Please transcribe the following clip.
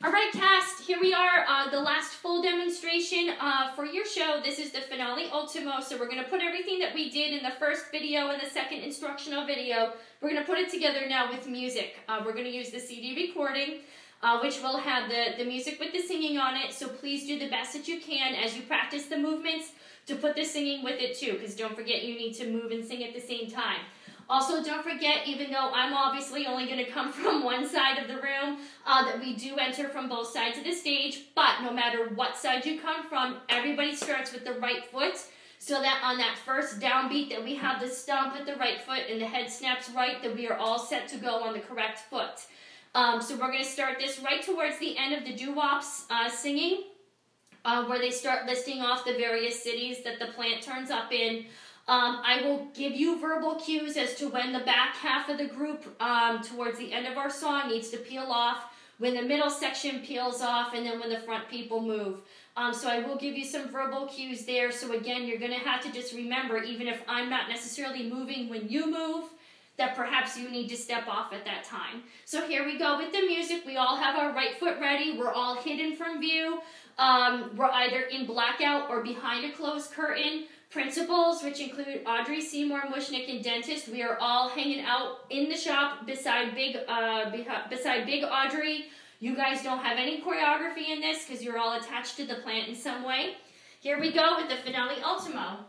All right, cast, here we are, the last full demonstration for your show. This is the finale ultimo, so we're going to put everything that we did in the first video and the second instructional video, we're going to put it together now with music. We're going to use the CD recording, which will have the music with the singing on it, so please do the best that you can as you practice the movements to put the singing with it too, because don't forget you need to move and sing at the same time. Also, don't forget, even though I'm obviously only going to come from one side of the room, that we do enter from both sides of the stage, but no matter what side you come from, everybody starts with the right foot, so that on that first downbeat that we have the stomp with the right foot and the head snaps right, that we are all set to go on the correct foot. So we're going to start this right towards the end of the doo-wops singing, where they start listing off the various cities that the plant turns up in. I will give you verbal cues as to when the back half of the group, towards the end of our song, needs to peel off, when the middle section peels off, and then when the front people move. So I will give you some verbal cues there. So again, you're going to have to just remember, even if I'm not necessarily moving when you move, that perhaps you need to step off at that time. So here we go with the music. We all have our right foot ready. We're all hidden from view. We're either in blackout or behind a closed curtain. Principals, which include Audrey, Seymour, Mushnick, and Dentist, we are all hanging out in the shop beside Big Audrey. You guys don't have any choreography in this because you're all attached to the plant in some way. Here we go with the finale ultimo.